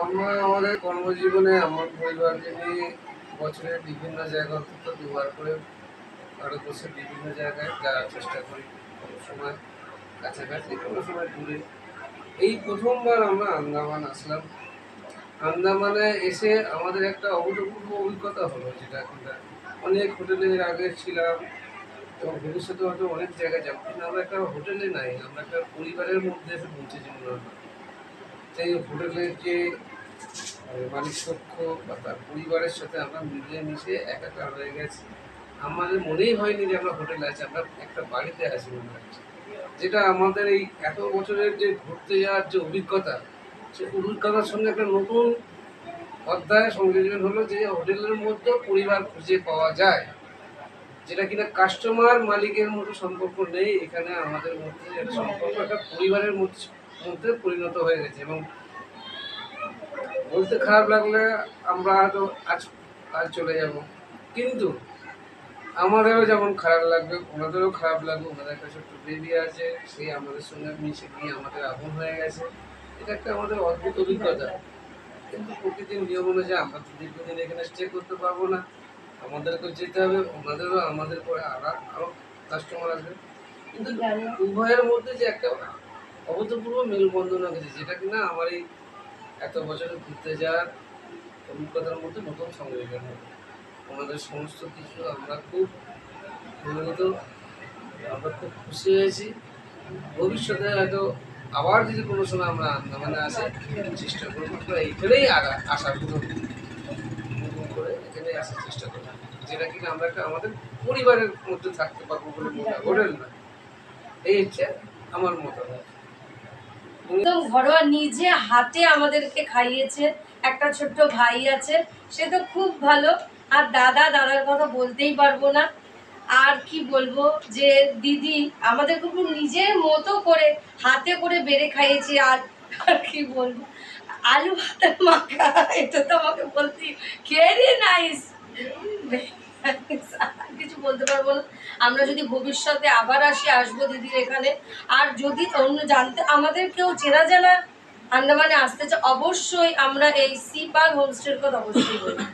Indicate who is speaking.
Speaker 1: আমরা আমাদের কর্মজীবনে আমার পরিবারকে নিয়ে বছরের বিভিন্ন জায়গা অন্তত দুবার করে ভারতবর্ষের বিভিন্ন জায়গায় যাওয়ার চেষ্টা করি। কোনো সময় কাছাকাছি, কোনো সময় দূরে। এই প্রথমবার আমরা আন্দামান আসলাম। আন্দামানে এসে আমাদের একটা অভূতপূর্ব অভিজ্ঞতা হলো, যেটা কিনা অনেক হোটেলের আগে ছিলাম এবং ভবিষ্যতে হয়তো অনেক জায়গায় যাবো, কিন্তু আমরা একটা হোটেলে নাই, আমরা একটা পরিবারের মধ্যে এসে পৌঁছেছি মনে হলো। সেই হোটেলের যে মালিক পক্ষ বা তার পরিবারের সাথে আমরা মিলিয়ে মিশে একাকার হয়ে গেছি। আমাদের মনেই হয়নি যে আমরা হোটেলে আছি, আমরা একটা বাড়িতে আছি মনে হচ্ছে। যেটা আমাদের এই এত বছরের যে ঘুরতে যাওয়ার যে অভিজ্ঞতা, সেই অভিজ্ঞতার সঙ্গে একটা নতুন অধ্যায় সংযোজন হলো, যে হোটেলের মধ্যে পরিবার খুঁজে পাওয়া যায়, যেটা কিনা কাস্টমার মালিকের মতো সম্পর্ক নেই। এখানে আমাদের মধ্যে একটা সম্পর্ক একটা পরিবারের মধ্যে পরিণত হয়ে গেছে। এবং বলতে খারাপ লাগলে আমরা হয়তো আজ আজ চলে যাব, কিন্তু আমাদেরও যেমন খারাপ লাগবে, ওনাদেরও খারাপ লাগবে। ওনাদের একটা ছোট্ট বেবি আছে, সেই আমাদের সঙ্গে মিশে গিয়ে আমাদের আপন হয়ে গেছে। এটা একটা আমাদের অদ্ভুত অভিজ্ঞতা। কিন্তু প্রকৃতির নিয়ম অনুযায়ী আমরা তো দীর্ঘদিন এখানে স্টে করতে পারবো না, আমাদেরকেও যেতে হবে। ওনাদেরও আমাদের পরে আরও কাস্টমার আসবে, কিন্তু উভয়ের মধ্যে যে একটা অভূতপূর্ব মেলবন্ধন হয়ে গেছে, যেটা কিনা আমার এই এত বছরে ঘুরতে যাওয়ার অভিজ্ঞতার মধ্যে নতুন সংযোজন হবে। ওনাদের সমস্ত কিছু আমরা খুব মূলত আমরা খুব খুশি হয়েছি। ভবিষ্যতে হয়তো আবার যদি কোনো সময় আমরা আন্দামানে আসি, চেষ্টা করবো আমরা এইখানেই আসার নতুন করে এখানেই আসার চেষ্টা করবো, যেটা কিনা আমরা একটা আমাদের পরিবারের মধ্যে থাকতে পারবো বলে মনে হয়, হোটেল না। এই হচ্ছে আমার মতামত।
Speaker 2: একদম ঘরোয়া, নিজে হাতে আমাদেরকে খাইয়েছে। একটা ছোট্ট ভাই আছে, সে তো খুব ভালো। আর দাদার কথা বলতেই পারবো না। আর কি বলবো, যে দিদি আমাদের খুব নিজের মতো করে হাতে করে বেড়ে খাইয়েছে। আর আর কি বলবো, আলু ভাতের মাখা, এটা তো আমাকে বলতে ভেরি নাইস। কিছু বলতে পারবো না। আমরা যদি ভবিষ্যতে আবার আসবো দিদির এখানে। আর যদি অন্য জানতে আমাদের কেউ চেনা জানা আন্দামানে আসতে চায়, অবশ্যই আমরা এই সি পার্ক হোমস্টের কথা অবশ্যই বলবো।